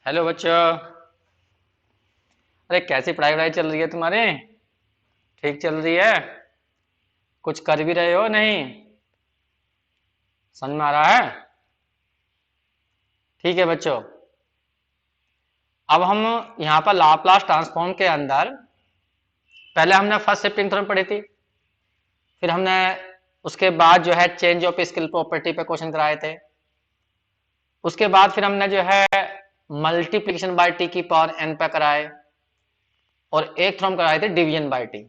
Hello बच्चों। अरे कैसी पढ़ाई वढ़ाई चल रही है तुम्हारी? ठीक चल रही है? कुछ कर भी रहे हो नहीं? समझ में आ रहा है? ठीक है बच्चों। अब हम यहाँ पर लाप्लास ट्रांसफॉर्म के अंदर पहले हमने फर्स्ट शिफ्टिंग थ्योरम पढ़ी थी। फिर हमने उसके बाद जो है चेंज ऑफ स्केल प्रॉपर्टी पे क्वेश्चन कराए थे। उसके बाद फिर हमने जो है मल्टीप्लिकेशन बाय टी की पावर एन पे कराए और एक थ्योरम कराए थे डिवीजन बाय टी।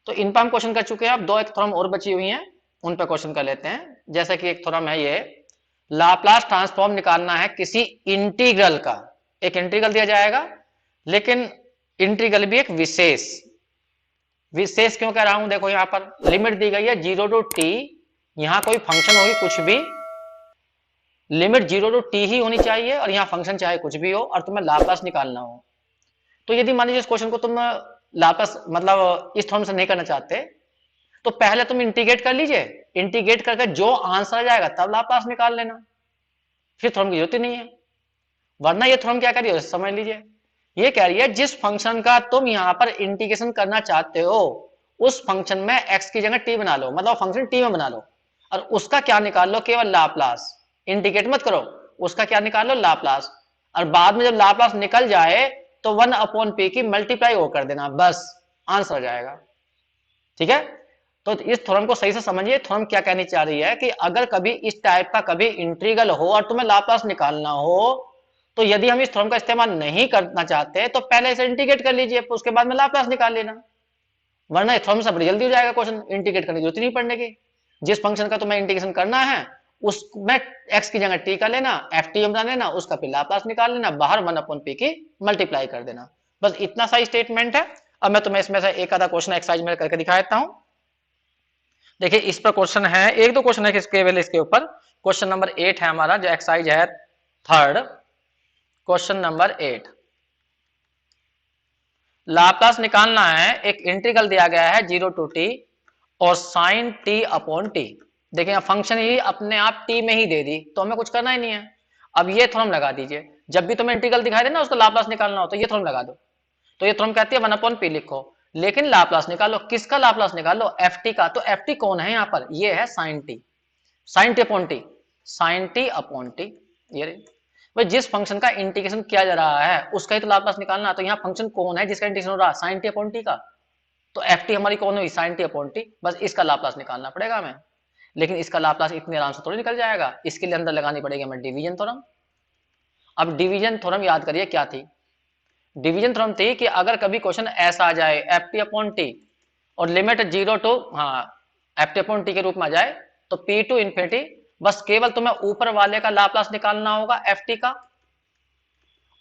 तो इन पर हम क्वेश्चन कर चुके हैं। अब दो एक थ्योरम और बची हुई हैं, उन पर क्वेश्चन कर लेते हैं। जैसे कि एक थ्योरम है ये, लाप्लास ट्रांसफॉर्म निकालना है किसी इंटीग्रल का। एक इंटीग्रल दिया जाएगा, लेकिन इंटीग्रल भी एक विशेष। विशेष क्यों कह रहा हूं? देखो यहां पर लिमिट दी गई है 0 टू टी। यहां कोई फंक्शन होगी कुछ भी, लिमिट 0 टू टी ही होनी चाहिए और यहां फंक्शन चाहे कुछ भी हो और तुम्हें लाप्लास निकालना हो। तो यदि मान लीजिए इस क्वेश्चन को तुम लाप्लास मतलब इस थ्योरम से नहीं करना चाहते, तो पहले तुम इंटीग्रेट कर लीजिए। इंटीग्रेट करके जो आंसर आ जाएगा तब लाप्लास निकाल लेना, फिर थ्योरम की जरूरत ही नहीं है। वरना ये थ्योरम क्या कह रही है समझ लीजिए। ये कह रही है जिस फंक्शन का तुम यहां पर इंटीग्रेशन करना चाहते हो उस फंक्शन में x की जगह t बना लो, मतलब फंक्शन t में बना लो, और उसका क्या निकाल लो? केवल लाप्लास। इंटीग्रेट मत करो, उसका क्या निकाल लो? लाप्लास। और बाद में जब लाप्लास निकल जाए तो 1/p की मल्टीप्लाई वो कर देना, बस आंसर आ जाएगा। ठीक है? तो इस थ्योरम को सही से समझिए। थ्योरम क्या कहनी चाह रही है कि अगर कभी इस टाइप का कभी इंटीग्रल हो और तुम्हें लाप्लास निकालना हो, तो यदि हम इस थ्योरम का इस्तेमाल नहीं करना चाहते तो पहले इसे इंटीग्रेट कर लीजिए, उसके बाद में लाप्लास निकाल लेना। वरना ये थ्योरम से बड़ी जल्दी हो जाएगा क्वेश्चन, इंटीग्रेट करने की जरूरत नहीं पड़ने की। जिस फंक्शन का तुम्हें इंटीग्रेशन करना है उसमें एक्स की जगह टी का लेना, एफ टी बना लेना, उसका फिर लाप्लास निकाल लेना, बाहर 1/p की मल्टीप्लाई कर देना। बस इतना सा स्टेटमेंट है। अब मैं तुम्हें इसमें से एक आधा क्वेश्चन एक्सरसाइज में करके दिखा देता हूं। देखिए इस पर क्वेश्चन है, एक दो क्वेश्चन है केवल इसके ऊपर। क्वेश्चन नंबर 8 है हमारा, जो एक्सरसाइज है थर्ड। क्वेश्चन नंबर 8, लाप्लास निकालना है। एक इंटीग्रल दिया गया है 0 टू टी और साइन टी अपॉन टी। देखिए फंक्शन ही अपने आप टी में ही दे दी, तो हमें कुछ करना ही नहीं है। अब ये थ्योरम लगा दीजिए, जब भी तुम्हें इंटीग्रल दिखाई दे ना उसका लाप्लास निकालना हो तो ये थ्योरम लगा दो। तो ये थ्योरम कहती है 1/p लिखो, लेकिन लाप्लास निकालो। किसका लाप्लास निकालो? एफ टी का। तो एफ टी कौन है यहाँ पर? ये है sine t. Sine t upon t, sine t upon t. ये भाई जिस फंक्शन का इंटीग्रेशन किया जा रहा है उसका ही तो लाप्लास निकालना है। तो यहाँ फंक्शन कौन है जिसका इंटीग्रेशन हो रहा है? साइन टी अपॉन टी का। तो एफ टी हमारी कौन हुई? Sine t upon t. बस इसका लाप्लास निकालना पड़ेगा हमें। लेकिन इसका लाप्लास इतने आराम से थोड़ी निकल जाएगा, इसके लिए अंदर लगानी पड़ेगी हमें डिवीजन थ्योरम। अब डिवीजन थ्योरम याद करिए क्या थी। डिवीजन थ्योरम थी कि अगर कभी क्वेश्चन ऐसा आ जाए एफ टी अपॉन टी और limit 0 to f t upon t के रूप में आ जाए, तो पी टू इन्फिनिटी, बस केवल तुम्हें ऊपर वाले का लाप्लास निकालना होगा एफ टी का,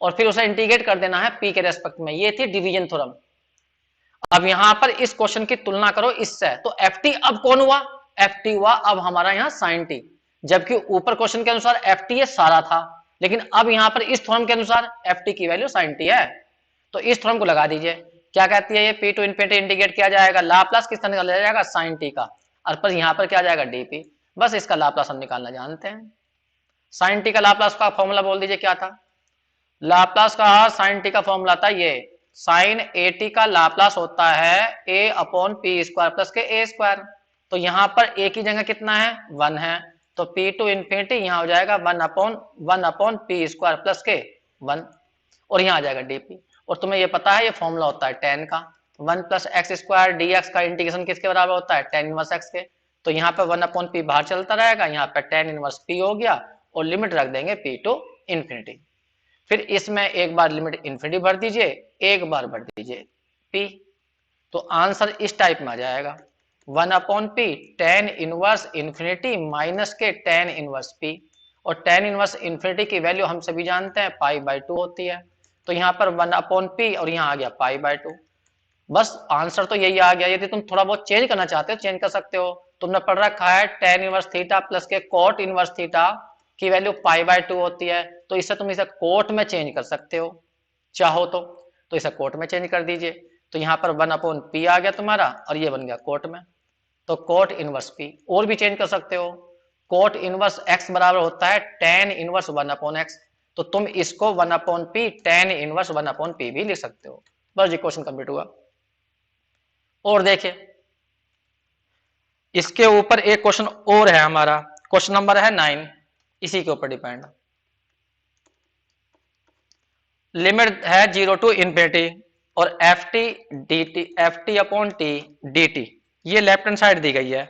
और फिर उसे इंटीग्रेट कर देना है पी के रेस्पेक्ट में। ये थी डिवीजन थ्योरम। अब यहां पर इस क्वेश्चन की तुलना करो इससे, तो एफ टी अब कौन हुआ? एफ टी हुआ अब हमारा यहां साइन टी। जबकि ऊपर क्वेश्चन के अनुसार एफ टी ये सारा था, लेकिन अब यहां पर इस थ्योरम के अनुसार एफ टी की वैल्यू साइन टी है। तो इस थ्योरम को लगा दीजिए। क्या कहती है ये? पी टू इन्फिनिटी इंटीग्रेट किया जाएगा, लाप्लास किस तरह निकाला जाएगा? साइन टी का। और पर यहां पर क्या जाएगा? डीपी। बस इसका लाप्लास हम निकालना जानते हैं। साइन टी का लाप्लास का फॉर्मूला बोल दीजिए क्या था? लाप्लास का साइन टी का फॉर्मूला था ये, साइन ए टी का लाप्लास होता है ए अपॉन पी स्क्वायर प्लस के ए स्क्वायर। तो यहां पर ए की जगह कितना है? 1 है। तो पी टू इन्फिनिटी यहां हो जाएगा 1 अपॉन पी स्क्वायर प्लस के 1, और यहां आ जाएगा डीपी। और तुम्हें ये पता है ये फॉर्मूला होता है टेन का। 1 plus x square D x का इंटीग्रेशन किसके बराबर होता है? टेन इनवर्स एक्स के। तो यहाँ पे 1/p बाहर चलता रहेगा, यहाँ पे टेन इनवर्स p हो गया, और लिमिट रख देंगे p टू इन्फिनिटी। फिर इसमें एक बार लिमिट इन्फिनिटी भर दीजिए, एक बार भर दीजिए p। तो आंसर इस टाइप में आ जाएगा 1/p tan inverse infinity minus के टेन इनवर्स p। और टेन इनवर्स इन्फिनिटी की वैल्यू हम सभी जानते हैं पाई/2 होती है। तो यहाँ पर 1/p और यहाँ आ गया पाई/2। बस आंसर तो यही आ गया। यदि तुम थोड़ा बहुत चेंज करना चाहते हो चेंज कर सकते हो। तुमने पढ़ रखा है टेन इनवर्स थीटा प्लस के कोट इनवर्स थीटा की वैल्यू पाई/2 होती है, तो इससे तुम इसे कोट में चेंज कर सकते हो चाहो तो इसे कोट में चेंज कर दीजिए। तो यहाँ पर 1/p आ गया तुम्हारा और ये बन गया कोट में। तो कोट इनवर्स p और भी चेंज कर सकते हो। कोट इनवर्स x बराबर होता है टेन इनवर्स 1/x। तो तुम इसको 1/p tan इनवर्स 1/p भी लिख सकते हो। बस ये क्वेश्चन कंप्लीट हुआ। और देखिए इसके ऊपर एक क्वेश्चन और है हमारा, क्वेश्चन नंबर है 9, इसी के ऊपर डिपेंड। लिमिट है 0 टू इन्फिनिटी और F t upon t d T, ये लेफ्ट हैंड साइड दी गई है।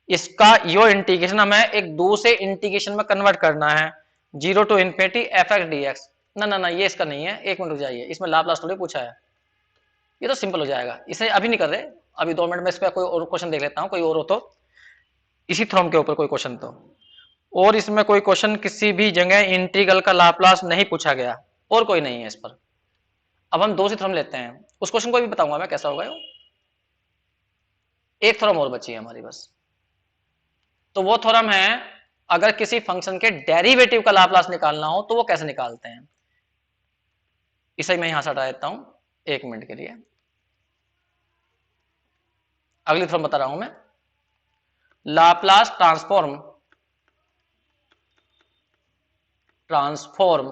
इसका यो इंटीग्रेशन हमें एक दूसरे इंटीग्रेशन में कन्वर्ट करना है, 0 to infinity f x d x. ना ना ना, ये इसका नहीं है, एक मिनट रुक जाइए, इसमें लाप्लास थोड़ी पूछा है, ये तो सिंपल हो जाएगा, इसे अभी नहीं कर रहे, अभी 2 मिनट में इस पर कोई और क्वेश्चन देख लेता हूँ, कोई और हो तो इसी थ्योरम के ऊपर कोई क्वेश्चन तो। और इसमें कोई क्वेश्चन किसी भी जगह इंटीग्रल का लाप्लास नहीं पूछा गया, और कोई नहीं है इस पर। अब हम दूसरी थ्योरम लेते हैं, उस क्वेश्चन को भी बताऊंगा मैं कैसा होगा। एक थ्योरम और बची है हमारी बस, तो वो थ्योरम है अगर किसी फंक्शन के डेरिवेटिव का लाप्लास निकालना हो तो वो कैसे निकालते हैं। इसे मैं यहां से हटा देता हूं 1 मिनट के लिए, अगली थ्योरम बता रहा हूं मैं। Laplace transform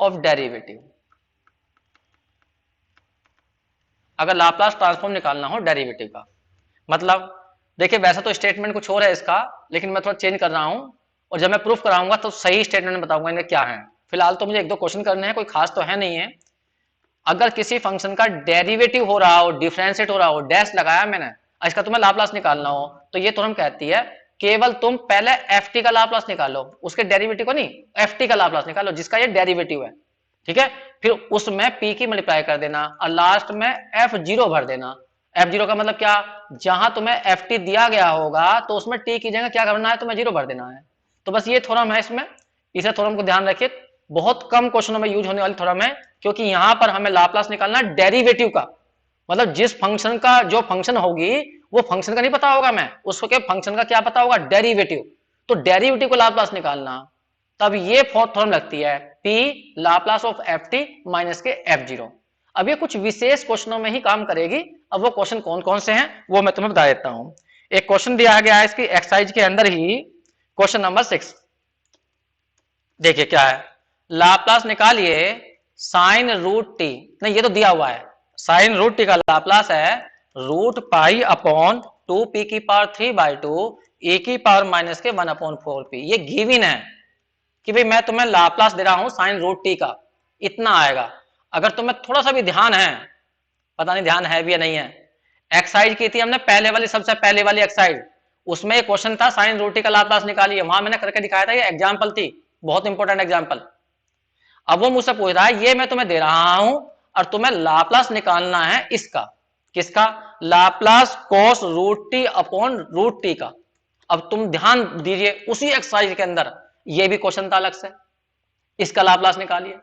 of derivative. अगर लाप्लास ट्रांसफॉर्म निकालना हो डेरिवेटिव का, मतलब देखिए वैसा तो स्टेटमेंट कुछ और है इसका, लेकिन मैं थोड़ा चेंज कर रहा हूं, और जब मैं प्रूफ कराऊंगा तो सही स्टेटमेंट बताऊंगा इनके क्या है। फिलहाल तो मुझे 1-2 क्वेश्चन करने हैं, कोई खास तो है नहीं है। अगर किसी फंक्शन का डेरिवेटिव हो रहा हो, डिफरेंशिएट हो रहा हो, डैश लगाया मैंने, इसका तुम्हें लाप्लास निकालना हो, तो ये थ्योरम कहती है केवल तुम पहले एफ टी का लाप्लास निकालो, उसके डेरिवेटिव को नहीं, एफ टी का लाप्लास निकालो जिसका ये डेरिवेटिव है, ठीक है। फिर उसमें पी की मल्टीप्लाई कर देना और लास्ट में F0 भर देना। F0 का मतलब क्या, जहां तुम्हें एफ टी दिया गया होगा तो उसमें टी की जगह क्या करना है, तुम्हें 0 भर देना है। तो बस ये थ्योरम है इसमें, इसे थ्योरम को ध्यान रखिए, बहुत कम क्वेश्चनों में यूज होने वाली थ्योरम है, क्योंकि यहां पर हमें लाप्लास निकालना है डेरिवेटिव का, मतलब जिस फंक्शन का जो फंक्शन होगी वो फंक्शन का नहीं पता होगा, मैं उसको क्या फंक्शन का क्या पता होगा, डेरिवेटिव। तो डेरिवेटिव को लाप्लास निकालना, तब ये फोर्थ थ्योरम लगती है P Laplace of F T minus के F0। अब ये कुछ विशेष क्वेश्चनों में ही काम करेगी। अब वो क्वेश्चन कौन कौन से हैं वो मैं तुम्हें बता देता हूं। एक क्वेश्चन दिया गया है इसकी एक्सरसाइज के अंदर ही, क्वेश्चन नंबर 6, देखिए क्या है, लाप्लास निकालिए साइन रूट टी, नहीं ये तो दिया हुआ है, साइन रूट टी का लाप्लास है रूट पाई अपॉन 2p की पावर 3/2 e की पावर माइनस के 1/4p। ये गिवन है कि भाई मैं तुम्हें लाप्लास दे रहा हूं साइन रूट टी का, इतना आएगा। अगर तुम्हें थोड़ा सा भी ध्यान है, पता नहीं ध्यान है भी या नहीं है, एक्सरसाइज की थी हमने पहले वाली, सबसे पहले वाली एक्सरसाइज, उसमें एक क्वेश्चन था साइन रूट टी का लाप्लास निकालिए, वहां मैंने करके दिखाया था, ये एग्जाम्पल थी, बहुत इंपॉर्टेंट एग्जाम्पल। अब वो मुझसे पूछ रहा है ये मैं तुम्हें दे रहा हूं और तुम्हें लाप्लास निकालना है इसका, किसका, Laplace cos root t upon root t का। अब तुम ध्यान दीजिए उसी एक्सरसाइज के अंदर ये भी क्वेश्चन था अलग से, इसका लाप्लास निकालिए,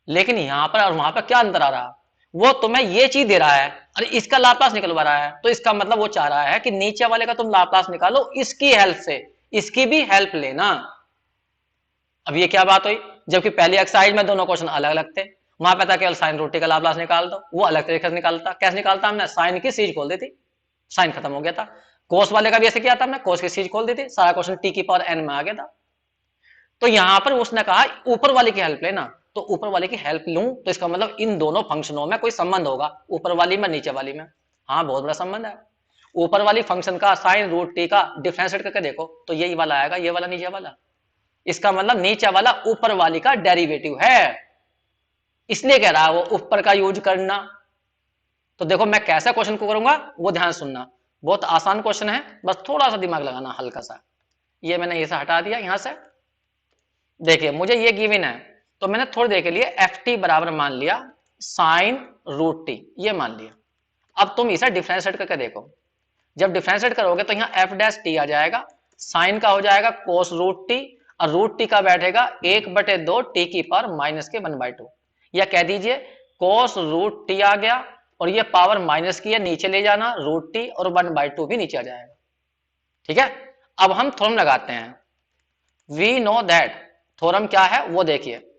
लेकिन यहां पर और वहां पर क्या अंतर आ रहा, वो तुम्हें ये चीज दे रहा है और इसका लाप्लास निकलवा रहा है, तो इसका मतलब वो चाह रहा है कि नीचे वाले का तुम लाप्लास निकालो इसकी हेल्प से, इसकी भी हेल्प लेना। अब ये क्या बात हुई, जबकि पहली एक्सरसाइज में दोनों क्वेश्चन अलग अलग थे, वहां पे था केवल साइन रूट टी का लाप्लास निकाल दो, वो अलग तरीके से निकालता, कैसे निकालता, हमने साइन की सीरीज खोल दी थी, साइन खत्म हो गया था। कोस वाले का भी ऐसे किया था हमने, कोस की सीरीज खोल दी थी, सारा क्वेश्चन टी की पावर n में आ गया था। तो यहां पर उसने कहा ऊपर वाले की हेल्प लेना, तो ऊपर वाले की हेल्प लूं तो इसका मतलब इन दोनों फंक्शनों में कोई संबंध होगा, ऊपर वाली में नीचे वाली में, हाँ बहुत बड़ा संबंध है। ऊपर वाली फंक्शन का साइन रूट टी का डिफरेंशिएट करके देखो तो यही वाला आएगा, ये वाला नीचे वाला, इसका मतलब नीचे वाला ऊपर वाली का डेरिवेटिव है, इसलिए कह रहा है वो ऊपर का यूज करना। तो देखो मैं कैसा क्वेश्चन को करूंगा वो ध्यान सुनना, बहुत आसान क्वेश्चन है, बस थोड़ा सा दिमाग लगाना हल्का सा। ये मैंने इसे हटा दिया यहां से, देखिए मुझे ये गिवन है तो मैंने थोड़ी देर के लिए एफ टी बराबर मान लिया साइन रूट टी, ये मान लिया। अब तुम इसे डिफरेंशिएट करके देखो, जब डिफरेंशिएट करोगे तो यहाँ एफ डैश टी आ जाएगा, साइन का हो जाएगा कोस रूट टी और रूट टी का बैठेगा 1/2 टी की पावर माइनस के 1/2, या कह दीजिए कोस रूट टी आ गया और ये पावर माइनस की है नीचे ले जाना रूट टी और 1/2 भी नीचे आ जाएगा, ठीक है। अब हम थ्योरम लगाते हैं, वी नो दैट, थ्योरम क्या है वो देखिए,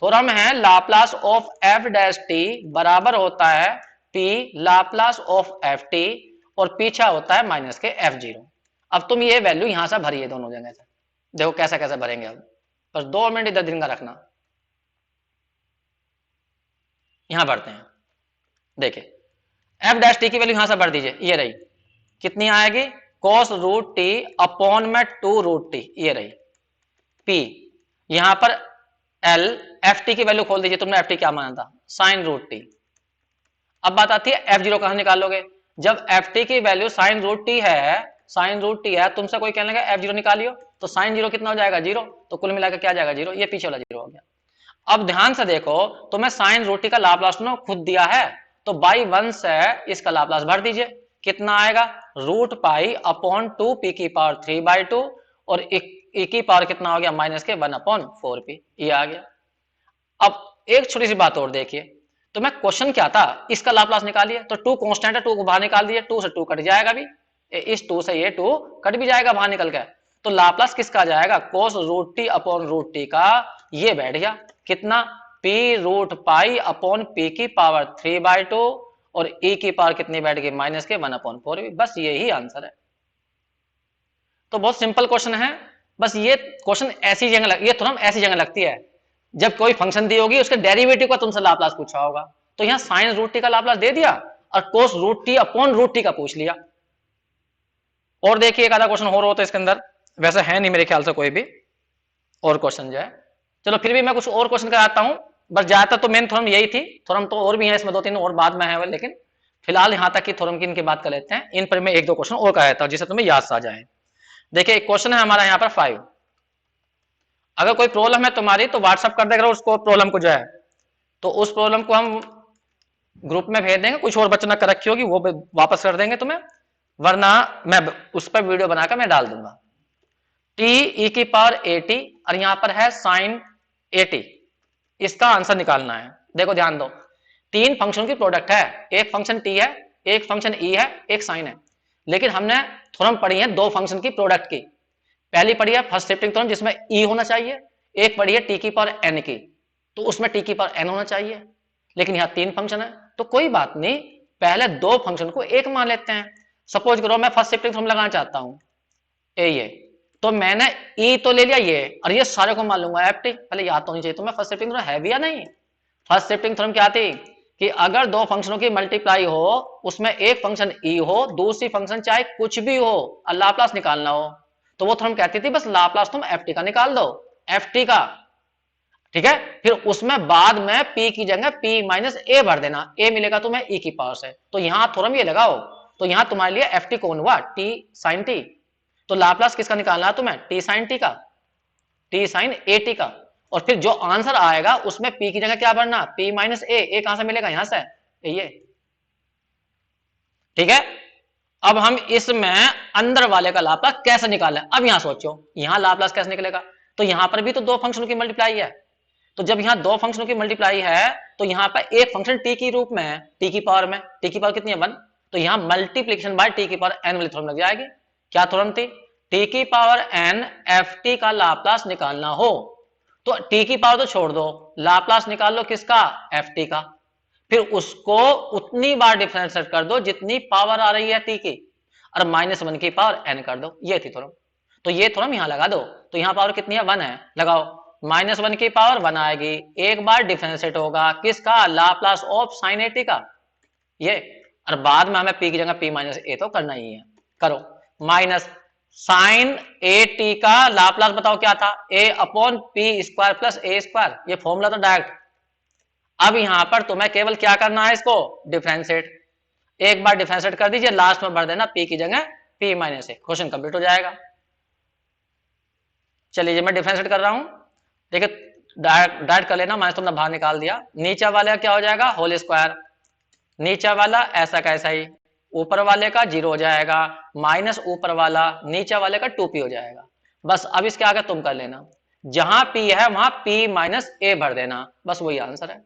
थ्योरम है Laplace of f dash T बराबर होता है P Laplace of F T और पीछा होता है माइनस के F0। अब तुम ये वैल्यू यहां से भरिए दोनों जगह से, देखो कैसा कैसा भरेंगे। अब बस 2 मिनट इधर दिन का रखना। यहां भरते हैं, देखिए एफ डैश टी की वैल्यू यहां से भर दीजिए, ये रही कितनी आएगी, cos रूट टी अपॉन में 2 रूट टी, ये रही पी। यहां पर एल, एफ टी की वैल्यू खोल दीजिए, तुमने एफ टी क्या माना था, साइन रूट टी। अब बात आती है एफ जीरो कहां निकालोगे, जब एफ टी की वैल्यू साइन रूट टी है, साइन रूट टी है, तुमसे कोई कहने लगा एफ जीरो निकालियो, तो साइन जीरो कितना हो जाएगा, जीरो, तो कुल मिलाकर क्या जाएगा, जीरो, ये पीछे वाला जीरो हो गया। अब ध्यान से देखो, तुम्हें साइन रूट टी का लाप्लास खुद दिया है, तो बाई वन से इसका लाप्लास भर दीजिए, कितना आएगा, रूट पाई अपॉन 2 पी की पावर 3/2 और ई की पावर कितना हो गया, माइनस के 1/4 पी, ये आ गया। अब एक छोटी सी बात और देखिए, तो मैं क्वेश्चन क्या था, इसका लाप्लास निकालिए, तो 2 कांस्टेंट है, 2 को बाहर निकाल दिए, 2 से 2 कट जाएगा भी, इस 2 से ये 2 कट भी जाएगा बाहर निकल के, तो लाप्लास किसका आ जाएगा, cos root t upon root t का, ये बैठ गया कितना, p root pi upon p की पावर 3/2 और e की पावर कितनी बैठ गई, माइनस के 1/4, बस यही आंसर है। तो बहुत सिंपल क्वेश्चन है, बस ये क्वेश्चन ऐसी जगह ये थ्योरम ऐसी जगह लगती है जब कोई फंक्शन दी होगी, उसके डेरिवेटिव का तुमसे लाप्लास पूछा होगा, तो यहां साइन रूट टी का लाप्लास दे दिया और cos root t upon root t का पूछ लिया। और देखिए एक आधा क्वेश्चन और होता है इसके अंदर, वैसे है नहीं मेरे ख्याल से कोई भी और क्वेश्चन जो है, चलो फिर भी मैं कुछ और क्वेश्चन कराता हूं, बस ज्यादातर तो मेन थ्योरम यही थी, थ्योरम तो और भी है इसमें 2-3 और बाद में है, लेकिन फिलहाल यहां तक की थ्योरम की इनकी बात कर लेते हैं, इन पर मैं 1-2 क्वेश्चन और कराता हूं जिससे तुम्हें याद आ जाए। देखिए एक क्वेश्चन है हमारा यहाँ पर 5, अगर कोई प्रॉब्लम है तुम्हारी तो व्हाट्सअप कर देगा उसको, प्रॉब्लम को जो है, तो उस प्रॉब्लम को हम ग्रुप में भेज देंगे, कुछ और बच्चों ने कर रखी होगी वो वापस कर देंगे तुम्हें, वरना मैं उस पर वीडियो बनाकर मैं डाल दूंगा। टी ई की पावर 80 और यहां पर है साइन 80, इसका आंसर निकालना है। देखो ध्यान दो, 3 फंक्शन की प्रोडक्ट है, एक फंक्शन टी है, एक फंक्शन ई है, एक साइन है, लेकिन हमने थ्योरम पढ़ी है 2 फंक्शन की प्रोडक्ट की। पहली पढ़ी है फर्स्ट शिफ्टिंग थ्योरम जिसमें ई होना चाहिए, एक पढ़ी है टी की पावर एन की, तो उसमें टी की पावर एन होना चाहिए, लेकिन यहाँ 3 फंक्शन है, तो कोई बात नहीं, पहले 2 फंक्शन को एक मान लेते हैं। सपोज करो मैं फर्स्ट शिफ्टिंग थ्योरम लगाना चाहता हूं, ये तो मैंने ई तो ले लिया ये, और ये सारे को मान लूंगा एफ टी, पहले याद तो नहीं चाहिए तो मैं फर्स्ट शिफ्टिंग थ्योरम है भी या नहीं। फर्स्ट शिफ्टिंग थ्योरम क्या थी कि अगर 2 फंक्शनों की मल्टीप्लाई हो, उसमें एक फंक्शन ई हो, दूसरी फंक्शन चाहे कुछ भी हो और लाप्लास निकालना हो, तो वो थ्योरम कहती थी बस लाप्लास तुम एफ टी का निकाल दो, एफ टी का, ठीक है, फिर उसमें बाद में p की जगह p माइनस ए भर देना, a मिलेगा तुम्हें e की पावर से, तो यहां थ्योरम ये लगाओ, तो यहां तुम्हारे लिए एफ टी कौन हुआ, t साइन t, तो लाप्लास किसका निकालना है तुम्हें, t साइन t का, t साइन ए टी का, और फिर जो आंसर आएगा उसमें p की जगह क्या भरना, p माइनस ए कहां से मिलेगा, यहां से, ये, ठीक है। अब हम इसमें अंदर वाले का लाप्लास कैसे निकालें, अब यहां सोचो यहां लाप्लास कैसे निकलेगा, तो यहां पर भी तो 2 फंक्शनों की मल्टीप्लाई है, तो जब यहां 2 फंक्शनों की मल्टीप्लाई है तो यहां पर एक फंक्शन टी की रूप में है, टी की पावर में, टी की पावर कितनी है 1, तो यहां मल्टीप्लीकेशन बाय टी की पावर एन वाली थ्योरम लग जाएगी। क्या थ्योरम थी, टी की पावर एन एफ टी का लाप्लास निकालना हो, तो टी की पावर तो छोड़ दो, लाप्लास निकाल लो किसका, एफ टी का, फिर उसको उतनी बार डिफरेंशिएट कर दो जितनी पावर आ रही है टी की, और -1 की पावर एन कर दो, ये थी थ्योरम। तो ये थ्योरम यहां लगा दो, तो यहां पावर कितनी है 1 है, लगाओ, -1 की पावर 1 आएगी, एक बार डिफरेंशिएट होगा किसका, Laplace of sine A T का, ये, और बाद में हमें p की जगह p माइनस ए तो करना ही है, करो, माइनस साइन ए टी का लाप्लास बताओ क्या था, a upon P square plus A square, ये फॉर्मूला तो डायरेक्ट। अब यहां पर तुम्हें केवल क्या करना है, इसको डिफरेंशिएट, एक बार डिफरेंशिएट कर दीजिए, लास्ट में भर देना p की जगह p माइनस ए, क्वेश्चन कंप्लीट हो जाएगा। चलिए मैं डिफरेंशिएट कर रहा हूं, देखिए डायरेक्ट कर लेना, माइनस तुमने बाहर निकाल दिया, नीचे वाले क्या हो जाएगा होल स्क्वायर, नीचे वाला ऐसा कैसा ही, ऊपर वाले का 0 हो जाएगा, माइनस ऊपर वाला नीचे वाले का 2p हो जाएगा, बस अब इसके आगे तुम कर लेना, जहां p है वहां p माइनस ए भर देना, बस वही आंसर है।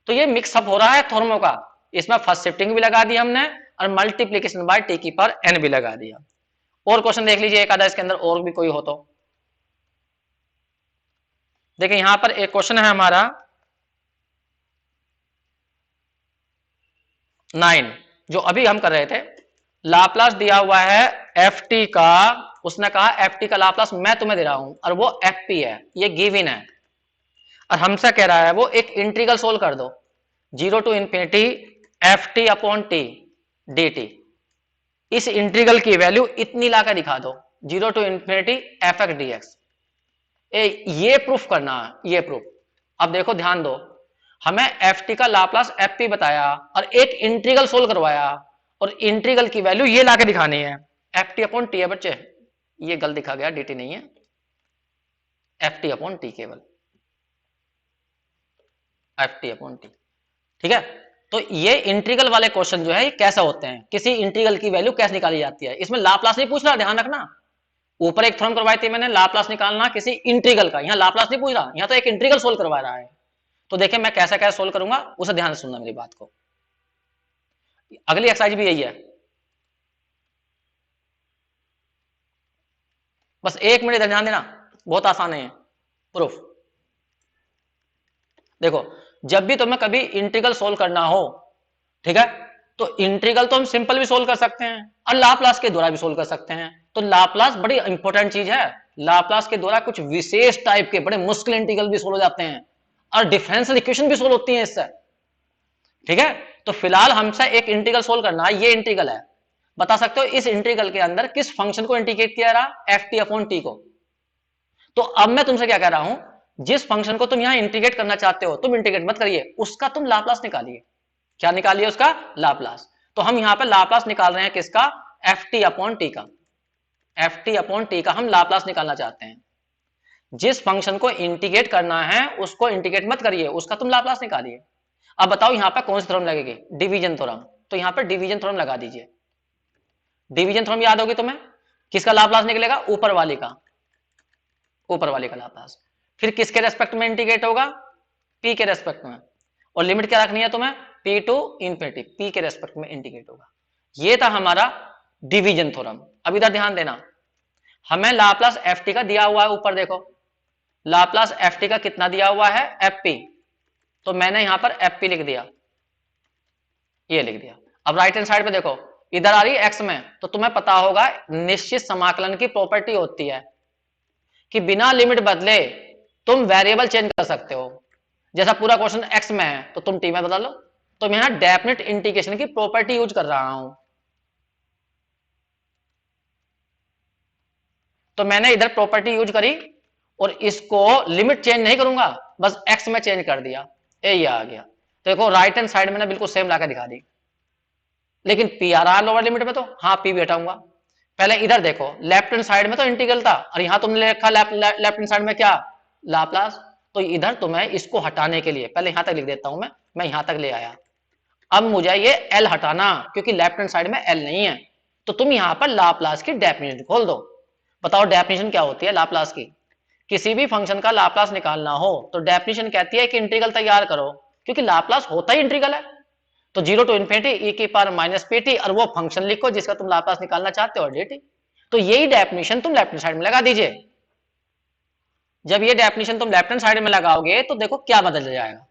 तो ये मिक्सअप हो रहा है थ्योरमों का, इसमें फर्स्ट शिफ्टिंग भी लगा दी हमने और मल्टीप्लीकेशन बाय टी की पावर एन भी लगा दिया। और क्वेश्चन देख लीजिए एक आधा इसके अंदर और भी कोई हो तो, देखिए यहां पर एक क्वेश्चन है हमारा 9, जो अभी हम कर रहे थे, लाप्लास दिया हुआ है एफ टी का उसने कहा एफ टी का लाप्लास मैं तुम्हें दे रहा हूं और वो एफ पी है, ये गिवन है, और हमसे कह रहा है वो एक इंटीग्रल सोल्व कर दो 0 to infinity f t upon t d t. इस इंटीग्रल की वैल्यू इतनी लाकर दिखा दो 0 to infinity f x d x. ये प्रूफ करना है, ये प्रूफ। अब देखो ध्यान दो, हमें एफ टी का लाप्लास एफ पी बताया और एक इंटीग्रल सोल्व करवाया, और इंटीग्रल की वैल्यू ये लाके दिखानी है एफ टी अपॉन टी है बच्चे, ये गलत दिखा गया, डी टी नहीं है, एफ टी अपॉन टी केवल, एफ टी अपॉन टी, ठीक है। तो ये इंटीग्रल वाले क्वेश्चन जो है ये कैसे होते हैं, किसी इंटीग्रल की वैल्यू कैसे निकाली जाती है, इसमें लाप्लास नहीं पूछ रहा, ध्यान रखना। ऊपर एक थ्योरम करवाई थी मैंने लाप्लास निकालना किसी इंटीग्रल का, यहाँ लाप्लास नहीं पूछ रहा, यहाँ तो एक इंटीग्रल सोल्व करवा रहा है। तो देखिए मैं कैसे कैसे सोल्व करूंगा, उसे ध्यान से सुनना मेरी बात को। अगली एक्सरसाइज भी यही है, बस 1 मिनट इधर ध्यान देना, बहुत आसान है प्रूफ। देखो जब भी तुम्हें कभी इंटीग्रल सोल्व करना हो, ठीक है, तो इंटीग्रल तो हम सिंपल भी सोल्व कर सकते हैं और लाप्लास के द्वारा भी सोल्व कर सकते हैं। तो लाप्लास बड़ी इंपॉर्टेंट चीज है, लाप्लास के द्वारा कुछ विशेष टाइप के बड़े मुश्किल इंटीग्रल भी सोल्व हो जाते हैं और डिफरेंशियल इक्वेशन भी सोल्व होती है इससे, ठीक है। तो फिलहाल हमसे एक इंटीग्रल सोल्व करना है, ये इंटीग्रल है, बता सकते हो इस इंटीग्रल के अंदर किस फंक्शन को इंटीग्रेट किया रहा, एफ टी अपॉन टी को। तो अब मैं तुमसे क्या कह रहा हूं, जिस फंक्शन को तुम यहां इंटीग्रेट करना चाहते हो, तुम इंटीग्रेट मत करिए, उसका तुम लाप्लास निकालिए। क्या निकालिए, उसका लाप्लास। तो हम यहां पर लाप्लास निकाल रहे हैं किसका, एफ टी अपॉन टी का, एफ टी अपॉन टी का हम लाप्लास निकालना चाहते हैं। जिस फंक्शन को इंटीग्रेट करना है उसको इंटीग्रेट मत करिए, उसका तुम लाप्लास निकालिए। अब बताओ यहां पर कौन सी थ्योरम लगेगी, डिवीजन थ्योरम। तो यहां पर डिवीजन थ्योरम लगा दीजिए। डिवीजन थ्योरम याद होगी तुम्हें, किसका लाप्लास निकलेगा, ऊपर वाले का, ऊपर वाले का लाप्लास। फिर किसके रेस्पेक्ट में इंटीग्रेट होगा, पी के रेस्पेक्ट में, और लिमिट क्या रखनी है तुम्हें, पी टू इंफिनिटी, पी के रेस्पेक्ट में इंटीग्रेट होगा। ये था हमारा डिवीजन थ्योरम। अब इधर ध्यान देना, हमें लाप्लास एफ टी का दिया हुआ है, ऊपर देखो लाप्लास एफ टी का कितना दिया हुआ है, एफ पी। तो मैंने यहां पर एफ पी लिख दिया, ये लिख दिया। अब राइट हैंड साइड पे देखो, इधर आ रही है एक्स में, तो तुम्हें पता होगा निश्चित समाकलन की प्रॉपर्टी होती है कि बिना लिमिट बदले तुम वेरिएबल चेंज कर सकते हो। जैसा पूरा क्वेश्चन एक्स में है तो तुम टी में बदल लो। तो मैं यहां डेफिनेट इंटीग्रेशन की प्रॉपर्टी यूज कर रहा हूं। तो मैंने इधर प्रॉपर्टी यूज करी और इसको लिमिट चेंज नहीं करूंगा, बस एक्स में चेंज कर दिया, ये आ गया। तो देखो राइट हैंड साइड मैंने बिल्कुल सेम लाकर दिखा दी, लेकिन पी आ रहा लोअर लिमिट में, तो हाँ पी भी हटाऊंगा। पहले इधर देखो लेफ्ट हैंड साइड में तो इंटीग्रल था और यहां तुमने लिखा लेफ्ट हैंड साइड में क्या, लाप्लास। तो इधर तुम्हें इसको हटाने के लिए पहले यहां तक लिख देता हूं, मैं यहां तक ले आया। अब मुझे ये एल हटाना, क्योंकि लेफ्ट हैंड साइड में एल नहीं है। तो तुम यहां पर लाप्लास की डेफिनेशन खोल दो। बताओ डेफिनेशन क्या होती है लाप्लास की। किसी भी फंक्शन का लाप्लास निकालना हो तो डेफिनेशन कहती है कि इंटीग्रल तैयार करो, क्योंकि लाप्लास होता ही इंटीग्रल है। तो 0 टू इन्फिनिटी ई की पावर माइनस पीटी, और वो फंक्शन लिखो जिसका तुम लाप्लास निकालना चाहते हो, dt। तो यही डेफिनेशन तुम लेफ्ट हैंड साइड में लगा दीजिए। जब ये डेफिनेशन तुम लेफ्ट हैंड साइड में लगाओगे तो देखो क्या बदल जाएगा,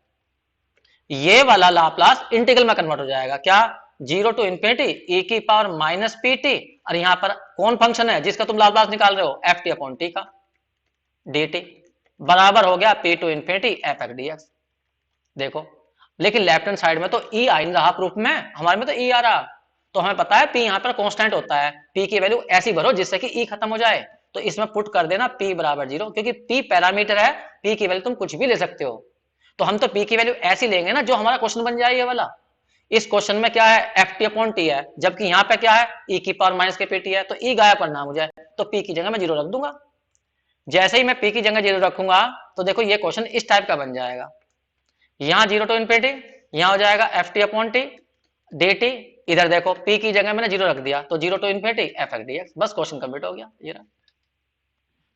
ये वाला लाप्लास इंटीग्रल में कन्वर्ट हो जाएगा। क्या, 0 टू इन्फिनिटी ई की पावर माइनस पीटी, और यहां पर कौन फंक्शन है जिसका तुम लाप्लास निकाल रहे हो, एफ टी अपॉन टी का, dt बराबर हो गया p to infinity f x d x. देखो लेकिन लेफ्ट हैंड साइड में तो ई आ नहीं रहा प्रूफ में, हमारे में तो ई आ रहा। तो हमें पता है पी यहाँ पर कांस्टेंट होता है, पी की वैल्यू ऐसी भरो जिससे कि ई खत्म हो जाए। तो इसमें पुट कर देना पी बराबर 0, क्योंकि पी पैरामीटर है, पी की वैल्यू तुम कुछ भी ले सकते हो। तो हम तो पी की वैल्यू ऐसी लेंगे ना जो हमारा क्वेश्चन बन जाए ये वाला। इस क्वेश्चन में क्या है, एफ टी अपॉन टी है, जबकि यहाँ पे क्या है, ई की पावर माइनस के पीटी है। तो ई गायब करना है मुझे, तो पी की जगह मैं 0 रख दूंगा। जैसे ही मैं पी की जगह 0 रखूंगा तो देखो ये क्वेश्चन इस टाइप का बन जाएगा। यहाँ 0 टू इन्फिनिटी, यहाँ हो जाएगा F t upon t d T. इधर देखो पी की जगह मैंने 0 रख दिया, तो 0 to infinity f x d x, बस क्वेश्चन कंप्लीट हो गया ये रहा।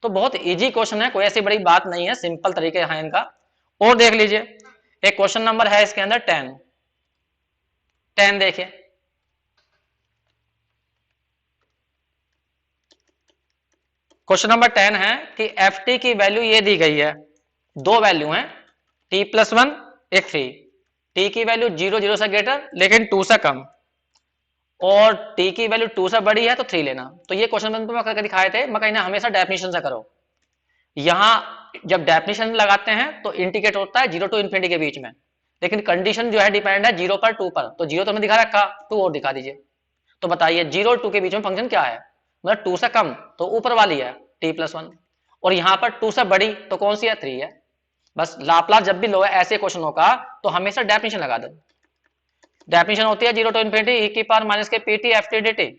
तो बहुत इजी क्वेश्चन है, कोई ऐसी बड़ी बात नहीं है, सिंपल तरीके है इनका। और देख लीजिए एक क्वेश्चन नंबर है इसके अंदर 10 देखिए। क्वेश्चन नंबर 10 है कि एफ टी की वैल्यू ये दी गई है, दो वैल्यू है t प्लस 1 एक 3, टी की वैल्यू 0 0 से ग्रेटर लेकिन 2 से कम, और t की वैल्यू 2 से बड़ी है तो 3 लेना। तो ये क्वेश्चन मैंने तुम्हें करके दिखाए थे, मैं कहना हमेशा डेफिनेशन से करो। यहां जब डेफिनेशन लगाते हैं तो इंडिकेट होता है 0 टू इन्फिनिटी के बीच में, लेकिन कंडीशन जो है डिपेंड है 0 पर 2 पर, तो 0 तो मैं दिखा रखा, 2 और दिखा दीजिए। तो बताइए 0 और 2 के बीच में फंक्शन क्या है, मतलब 2 से कम तो ऊपर वाली है t+1, और यहां पर 2 से बड़ी तो कौन सी है, 3 है। बस लाप्लास जब भी लो है ऐसे क्वेश्चनों का तो हमेशा डेफिनेशन लगा दो। डेफिनेशन होती है 0 टू इन्फिनिटी e की पावर माइनस के pt ft dt,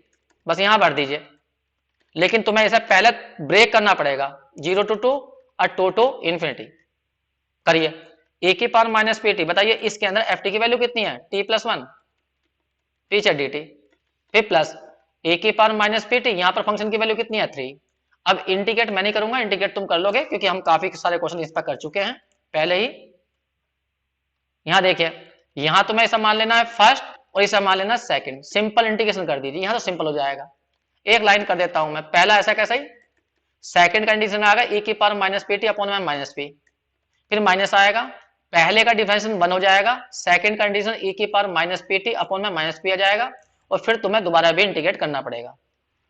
बस यहां भर दीजिए। लेकिन तुम्हें इसे पहले ब्रेक करना पड़ेगा, 0 टू 2 और 2 टू इन्फिनिटी। करिए e की पावर माइनस पीटी, बताइए इसके अंदर ft की वैल्यू कितनी है, t+1 पीछे dt, फिर प्लस ए की पावर माइनस पीटी, यहां पर फंक्शन की वैल्यू कितनी है, 3। अब इंटीग्रेट मैं नहीं करूंगा, इंटीग्रेट तुम कर लोगे क्योंकि हम काफी सारे क्वेश्चन इस पर कर चुके हैं पहले ही। यहां देखिए, यहां तुम्हें ऐसा मान लेना है फर्स्ट और इसे मान लेना सेकंड, सिंपल इंटीग्रेशन कर दीजिए, यहां तो सिंपल हो जाएगा। एक लाइन कर देता हूं मैं, पहला ऐसा कैसा ही, सेकंड कंडीशन आ गया e की पावर माइनस पीटी अपॉन में माइनस पी, फिर माइनस आएगा, पहले का डिफरेंशियल 1 हो जाएगा, सेकंड कंडीशन e की पावर माइनस पीटी अपॉन में माइनस पी आ जाएगा, और फिर तुम्हें दोबारा भी इंटीग्रेट करना पड़ेगा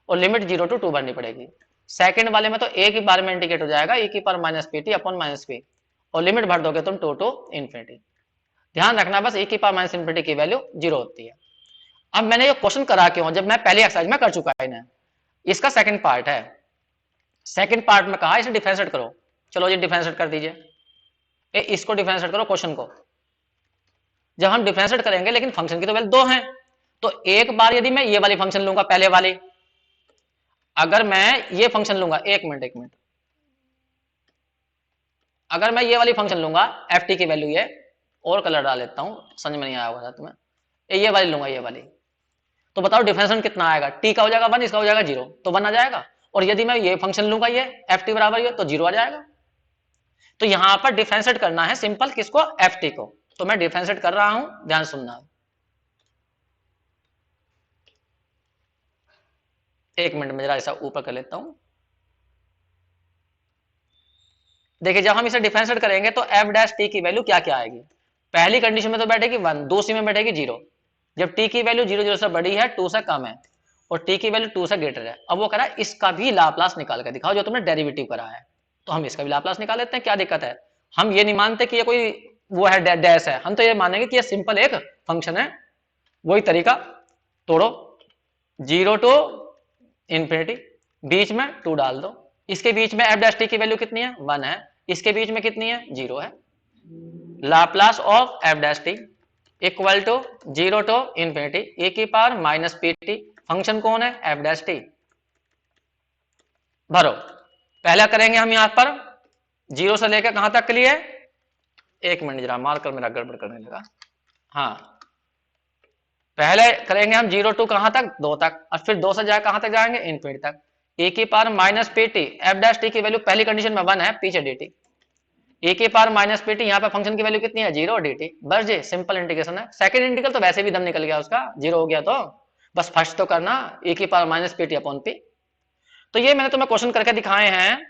और लिमिट 0 टू 2 भरनी पड़ेगी। सेकंड वाले में तो एक ही बार में इंटीग्रेट हो जाएगा e की power minus PT upon minus P, और लिमिट भर दोगे तुम 2 टू इन्फिनिटी। ध्यान रखना बस e की पावर माइनस इन्फिनिटी की वैल्यू 0 होती है। अब मैंने ये क्वेश्चन करा क्यों, जब मैं पहली एक्सरसाइज में कर चुका है इन्हें, इसका सेकंड पार्ट है, सेकंड पार्ट में कहा इसे डिफरेंशिएट करो, चलो जी डिफरेंशिएट कर दीजिए, इसको डिफरेंशिएट करो क्वेश्चन को। जब हम डिफरेंशिएट करेंगे लेकिन फंक्शन की तो वैल्यू 2 है, तो एक बार यदि मैं ये वाली फंक्शन लूंगा पहले वाली, अगर मैं ये फंक्शन लूंगा, एक मिनट, अगर मैं ये वाली फंक्शन लूंगा एफ टी की वैल्यू, ये और कलर डाल लेता हूं समझ में नहीं आया होगा तुम्हें, ये वाली लूंगा, ये वाली, तो बताओ डिफरेंशिएशन कितना आएगा, टी का हो जाएगा 1, इसका हो जाएगा 0, तो 1 आ जाएगा। और यदि मैं ये फंक्शन लूंगा ये एफ टी बराबर ये, तो 0 आ जाएगा। तो यहां पर डिफरेंशिएट करना है सिंपल किसको, एफ टी को, तो मैं डिफरेंशिएट कर रहा हूं, ध्यान सुनना। एक मिनट में जरा ऐसा ऊपर कर लेता हूं। देखिए जब हम इसे डिफरेंशिएट करेंगे तो एफ डैश टी की वैल्यू क्या क्या आएगी, पहली कंडीशन में तो बैठेगी 1, दूसरी में बैठेगी 0। जब टी की वैल्यू 0 0 से बड़ी है, 2 से कम है, और टी की वैल्यू 2 से ग्रेटर है, अब वो कह रहा है इसका भी लाप्लास निकाल कर दिखाओ जो तुमने डेरिवेटिव करा है, तो हम इसका भी लाप्लास निकाल लेते हैं, क्या दिक्कत है। हम ये नहीं मानते कि ये कोई वो है डैश है, हम तो ये मानेंगे कि ये सिंपल एक फंक्शन है। वही तरीका तोड़ो, 0 टू इन्फिनिटी, बीच में 2 डाल दो, इसके बीच में एफ डैश टी की वैल्यू कितनी है, 1 है, इसके बीच में कितनी है, 0 है। Laplace of f dash t equal to 0 to infinity e की power minus p t, function कौन है, एफ डैश टी। भरो, पहला करेंगे हम यहां पर 0 से लेकर कहां तक के लिए, एक मिनट जरा मार्कर मेरा गड़बड़ करने लगा, हाँ पहले करेंगे हम 0 टू कहां तक, 2 तक, और फिर 2 से जाए कहां तक जाएंगे, इन्फिनिटी तक। ए की power minus p T, F dash T की वैल्यू पहली कंडीशन में 1 है, पीछे डी टी, ए की पावर माइनस पी टी, यहाँ पे फंक्शन की वैल्यू कितनी है, 0 डी टी, बस जी सिंपल इंटीग्रेशन है। सेकंड इंटीग्रल तो वैसे भी दम निकल गया उसका, 0 हो गया, तो बस फर्स्ट तो करना ए की power minus p T upon P. तो ये मैंने तुम्हें क्वेश्चन करके दिखाए हैं,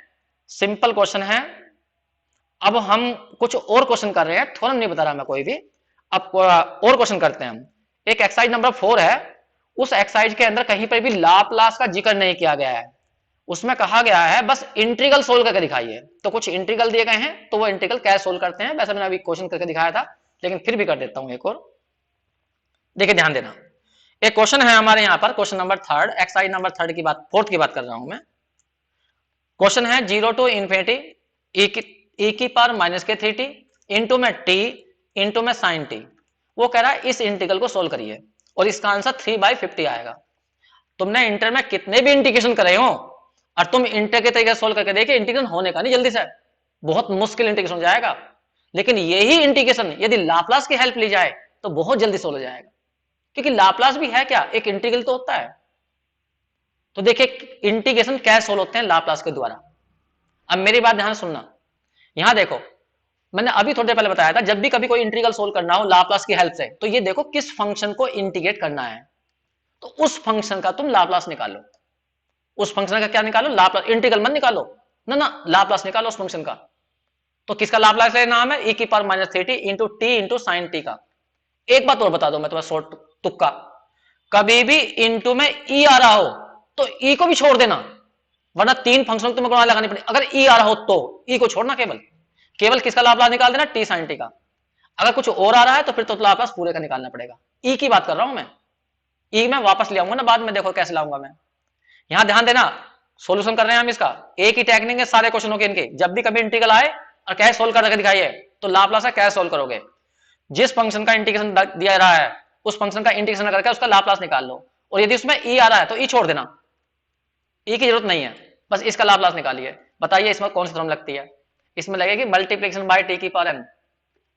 सिंपल क्वेश्चन है। अब हम कुछ और क्वेश्चन कर रहे हैं, थोड़ा नहीं बता रहा मैं कोई भी, अब और क्वेश्चन करते हैं हम। एक एक्सरसाइज नंबर 4 है, उस एक्सरसाइज के अंदर कहीं पर भी लाप्लास का जिक्र नहीं किया गया है, उसमें कहा गया है बस इंटीग्रल सोल्व करके दिखाइए। तो कुछ इंटीग्रल दिए गए हैं, तो वो इंटीग्रल कैसे सोल्व करते हैं, वैसे मैंने अभी क्वेश्चन करके दिखाया था, लेकिन फिर भी कर देता हूं एक और। देखिए ध्यान देना, एक क्वेश्चन है हमारे यहाँ पर, क्वेश्चन नंबर 3, एक्सरसाइज नंबर 3 की बात, 4 की बात कर रहा हूं मैं। क्वेश्चन है 0 टू इन्फिनिटी e की पावर माइनस के 3t इंटू में t इंटू में साइन t। वो कह रहा है इस इंटीग्रल को सोल्व करिए, और इसका आंसर 3/50 आएगा। तुमने इंटर में कितने भी इंटीग्रेशन करे हो, और तुम इंटर के तरीके सोल्व करके देखिए, इंटीग्रेशन होने का नहीं जल्दी से, बहुत मुश्किल इंटीग्रेशन हो जाएगा। लेकिन यही इंटीग्रेशन यदि लाप्लास की हेल्प ली जाए तो बहुत जल्दी सोल्व हो जाएगा, क्योंकि लाप्लास भी है क्या, एक इंटीग्रल तो होता है। तो देखिए इंटीग्रेशन कैसे सोल्व होते हैं, लाप्लास के द्वारा। अब मेरी बात ध्यान सुनना, यहां देखो मैंने अभी थोड़ी देर पहले बताया था, जब भी कभी कोई इंटीग्रल सोल्व करना हो लाप्लास की हेल्प से, तो ये देखो किस फंक्शन को इंटीग्रेट करना है, तो उस फंक्शन का तुम लाप्लास निकालो। उस फंक्शन का क्या निकालो, लाप्लास, इंटीग्रल मत निकालो ना, लाप्लास निकालो उस फंक्शन का। तो किसका लाप्लास लेना है, e की power minus 3t into T into sine t का। एक बात और बता दो मैं तुम्हें शॉर्ट तुक्का, कभी भी इनटू में ई आ रहा हो तो ई को भी छोड़ देना, वरना तीन फंक्शन तुम्हें गुणा लगानी पड़ेगी। अगर ई आ रहा हो तो ई को छोड़ना, केवल केवल किसका लाप्लास निकाल देना, टी साइन टी का। अगर कुछ और आ रहा है तो फिर तो लाप्लास पूरे का निकालना पड़ेगा। ई की बात कर रहा हूं मैं, ई मैं वापस ले आऊंगा ना बाद में, देखो कैसे लाऊंगा मैं। यहां ध्यान देना, सॉल्यूशन कर रहे हैं हम इसका, एक ही टेक्निक है सारे क्वेश्चनों के इनके। जब भी कभी इंटीग्रल आए और कैसे सोल्व करके दिखाइए, तो लाप्लास का कैसे सोल्व करोगे, जिस फंक्शन का इंटीग्रेशन दिया रहा है उस फंक्शन का इंटीग्रेशन करके उसका लाप्लास निकाल लो। और यदि उसमें ई आ रहा है तो ई छोड़ देना, ई की जरूरत नहीं है, बस इसका लाप्लास निकालिए। बताइए इसमें कौन सी थ्योरम लगती है, इसमें लगेगी मल्टीप्लिकेशन बाय टी की power n,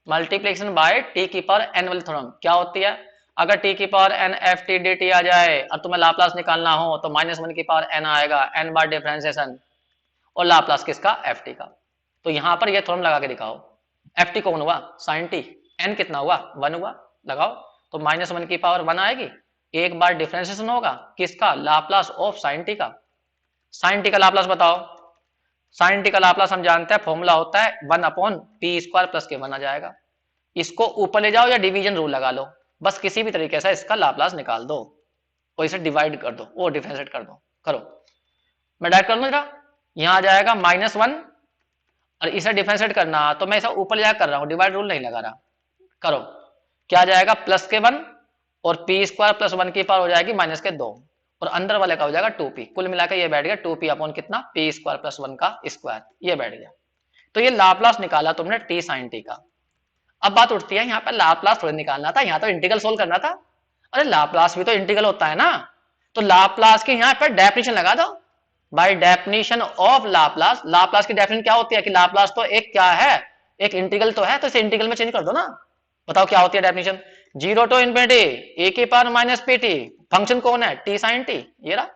multiplication by t की पावर एन वाली थ्योरम। क्या होती है, अगर टी की power n f t d t आ जाए और तुम्हें लाप्लास निकालना हो तो -1 की पावर एन आएगा, एन बार डिफरेंशिएशन, और लाप्लास किसका, एफ टी का। तो यहां पर यह थ्योरम लगा के दिखाओ, एफ टी कौन हुआ, साइन टी, एन कितना हुआ, 1 हुआ, लगाओ। तो -1 की पावर 1 आएगी, एक बार डिफरेंशिएशन होगा किसका, लाप्लास ऑफ साइन टी का। साइन टी का लाप्लास बताओ, साइन टी का लाप्लास हम जानते हैं फॉर्मूला होता है 1/p² प्लस के 1 आ जाएगा। इसको ऊपर ले जाओ या डिवीजन रूल लगा लो, बस किसी भी तरीके से इसका लाप्लास निकाल दो और इसे डिवाइड कर दो, वो डिफरेंशिएट कर दो, करो। मैं डायरेक्ट कर लूं जरा, यहां आ जाएगा -1 और इसे डिफरेंशिएट करना तो मैं इसे ऊपर ले जाकर कर रहा हूं, डिवाइड रूल नहीं लगा रहा, करो। क्या आ जाएगा, प्लस के 1 और p² प्लस 1 की पावर हो जाएगी -2 और अंदर वाले का हो जाएगा 2p, कुल मिलाकर ये बैठ गया 2p अपॉन कितना, p² प्लस 1 का स्क्वायर, ये बैठ गया। तो ये लाप्लास निकाला तुमने टी साइन टी का। अब बात उठती है, यहाँ पे लाप्लास थोड़ी निकालना था, यहाँ तो इंटीग्रल सोल्व करना था। अरे लाप्लास भी तो इंटीग्रल होता है ना, तो लाप्लास के यहाँ पे डेफिनेशन लगा दो, by definition of Laplace. Laplace की डेफिनेशन क्या होती है कि लाप्लास तो एक क्या है, एक इंटीग्रल तो है, तो इसे इंटीग्रल में चेंज कर दो ना। बताओ क्या होती है डेफिनेशन, 0 टू इनफिनिटी ए की पावर -pt, फंक्शन कौन है, टी साइन टी, ये रहा,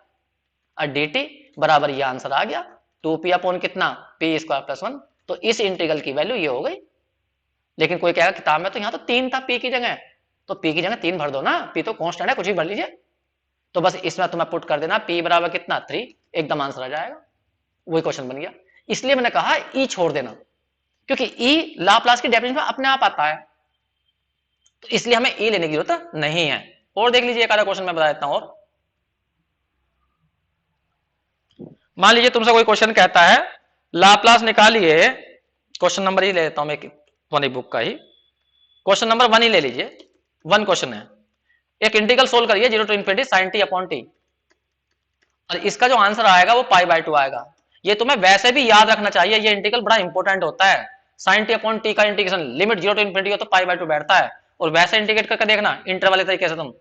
और dt बराबर ये आंसर आ गया 2p अपॉन कितना, p² प्लस 1। तो इस इंटीग्रल की वैल्यू ये हो गई। लेकिन कोई कहेगा किताब में तो यहाँ तो 3 था p की जगह, तो p की जगह 3 भर दो ना, p तो कांस्टेंट है, कुछ भी भर लीजिए। तो बस इसमें तुम्हें पुट कर देना p बराबर कितना, 3, एकदम आंसर आ जाएगा, वही क्वेश्चन बन गया। इसलिए मैंने कहा e छोड़ देना, क्योंकि e लाप्लास की डेफिनेशन में अपने आप आता है, तो इसलिए हमें e लेने की जरूरत नहीं है। और देख लीजिए एक आधा क्वेश्चन मैं बता देता हूं। और मान लीजिए तुमसे कोई क्वेश्चन कहता है लाप्लास निकालिए, क्वेश्चन नंबर ही ले लेता हूं मैं एक बुक का ही, क्वेश्चन नंबर 1 ही ले लीजिए, 1 क्वेश्चन है, एक इंटीग्रल सोल्व करिए 0 to infinity sine t upon t, और इसका जो आंसर आएगा वो π/2 आएगा। ये तुम्हें वैसे भी याद रखना चाहिए, ये इंटीग्रल बड़ा इंपॉर्टेंट होता है। साइन टी अपॉन टी का इंटीग्रेशन लिमिट 0 टू इनफिनिटी हो तो π/2 बैठता है, और वैसे इंटीग्रेट करके देखना इंटर वाले तरीके से, तुम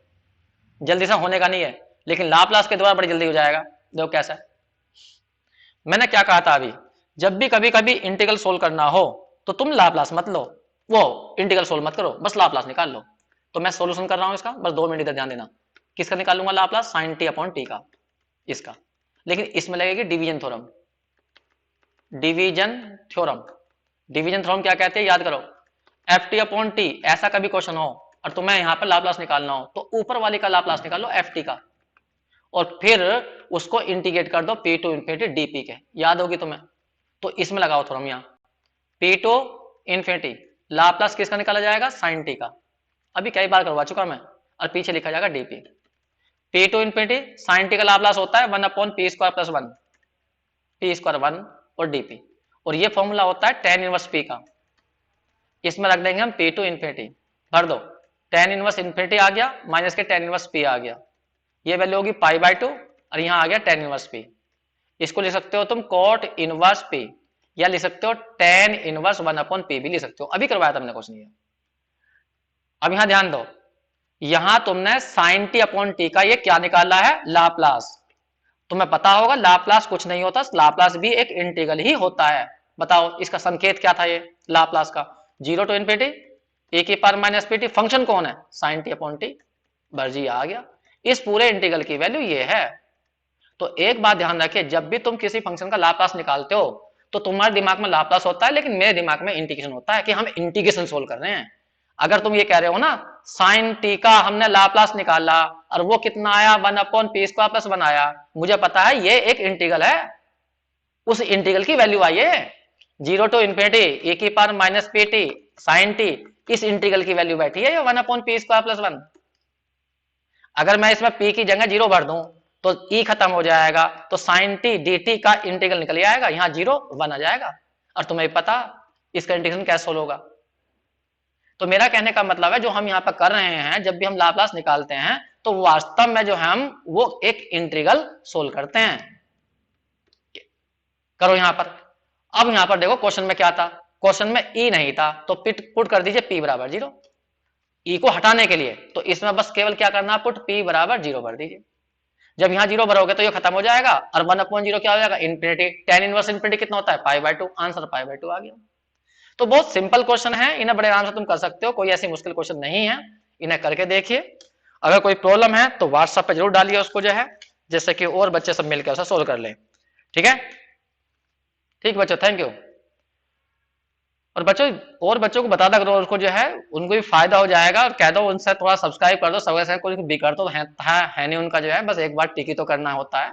जल्दी से होने का नहीं है, लेकिन लाप्लास के द्वारा बड़ी जल्दी हो जाएगा। देखो कैसा है, मैंने क्या कहा था अभी, जब भी कभी कभी इंटीग्रल सोल्व करना हो तो तुम लाप्लास मत लो, वो इंटीग्रल सोल्व मत करो, बस लाप्लास निकाल लो। तो मैं सॉल्यूशन कर रहा हूं इसका, बस 2 मिनट इधर ध्यान देना, किसका निकालूंगा Laplace, sine t upon t का, इसका। लेकिन इसमें लगेगी division theorem, division theorem. Division theorem क्या कहते हैं, याद करो, एफ टी अपॉन टी, ऐसा कभी क्वेश्चन हो और तुम्हें यहां पर लाप्लास निकालना हो तो ऊपर वाले का लाप्लास निकालो एफ टी का, और फिर उसको इंटीग्रेट कर दो p टू इनफिनिटी dp के, याद होगी तुम्हें। तो इसमें लगाओ थ्योरम, यहाँ p टू इनफिनिटी लाप्लास किसका निकाला जाएगा, साइन टी का, अभी कई बार करवा चुका मैं, और पीछे लिखा जाएगा dp। p to infinity sine t का लाप्लास होता है 1/p² प्लस 1, p² 1 और dp, और ये फॉर्मूला होता है tan इनवर्स p का। इसमें रख देंगे हम p टू इनफिनिटी, भर दो, tan इनवर्स इनफिनिटी आ गया माइनस के tan इनवर्स p आ गया, ये वैल्यू होगी π/2, और यहां आ गया tan इनवर्स p। इसको लिख सकते हो तुम cot इनवर्स p, या लिख सकते हो tan इनवर्स 1/p भी लिख सकते हो, अभी करवाया था हमने क्वेश्चन ये। अब यहां ध्यान दो, यहां तुमने sin t अपॉन t का ये क्या निकाला है, लाप्लास। तुम्हें पता होगा लाप्लास कुछ नहीं होता, लाप्लास भी एक इंटीग्रल ही होता है। बताओ इसका संकेत क्या था, ये लाप्लास का 0 टू इनफिनिटी e की पावर -pt, फंक्शन कौन है, sin t अपॉन t, बर्जी आ गया। इस पूरे इंटीग्रल की वैल्यू ये है। तो एक बात ध्यान रखिए, जब भी तुम किसी फंक्शन का लाप्लास निकालते हो तो तुम्हारे दिमाग में लाप्लास होता है, लेकिन मेरे दिमाग में इंटीग्रेशन होता है कि हम इंटीग्रेशन सोल्व कर रहे हैं। अगर तुम ये कह रहे हो ना साइन टी का हमने लाप्लास निकाला और वो कितना आया, 1/p² प्लस 1 आया, मुझे पता है ये एक इंटीग्रल है, उस इंटीग्रल की वैल्यू आई है 0 टू इनफिनिटी e की पावर -pt साइन टी, इस इंटीग्रल की वैल्यू बैठी है 1/p² प्लस 1। अगर मैं इसमें p की जगह 0 भर दूं तो e खत्म हो जाएगा, तो साइन टी dt का इंटीग्रल निकल आएगा, यहाँ 0 1 आ जाएगा। और तुम्हें पता इसका इंटीग्रेशन कैसे सोल्व होगा। तो मेरा कहने का मतलब है जो हम यहाँ पर कर रहे हैं, जब भी हम लाप्लास निकालते हैं तो वास्तव में जो हम वो एक इंटीग्रल सोल्व करते हैं। करो यहाँ पर। अब यहाँ पर देखो क्वेश्चन में क्या था, क्वेश्चन में e नहीं था तो पुट कर दीजिए p बराबर 0, e को हटाने के लिए। तो इसमें बस केवल क्या करना, पुट p बराबर 0 भर दीजिए। जब यहाँ 0 भरोगे तो ये खत्म हो जाएगा और 1/0 क्या हो जाएगा, इन्फिनिटी। tan इनवर्स इन्फिनिटी कितना होता है, π/2। आंसर π/2 आ गया। तो बहुत सिंपल क्वेश्चन है, इन्हें बड़े आराम से तुम कर सकते हो, कोई ऐसी मुश्किल क्वेश्चन नहीं है। इन्हें करके देखिए। अगर कोई प्रॉब्लम है तो व्हाट्सएप पे जरूर डालिए उसको जो है, जैसे कि और बच्चे सब मिलकर उसे सोल्व कर लें। ठीक है, ठीक बच्चों, थैंक यू। और बच्चों, और बच्चों को बता दो करो, उसको जो है उनको भी फायदा हो जाएगा। और कह दो उनसे थोड़ा सब्सक्राइब कर दो, सबसे कोई बिगड़ तो है नहीं उनका जो है, बस एक बार टिकी तो करना होता है,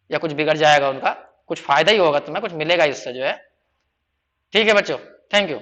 या कुछ बिगड़ जाएगा उनका, कुछ फायदा ही होगा तुम्हें, कुछ मिलेगा इससे जो है। ठीक है बच्चों, थैंक यू।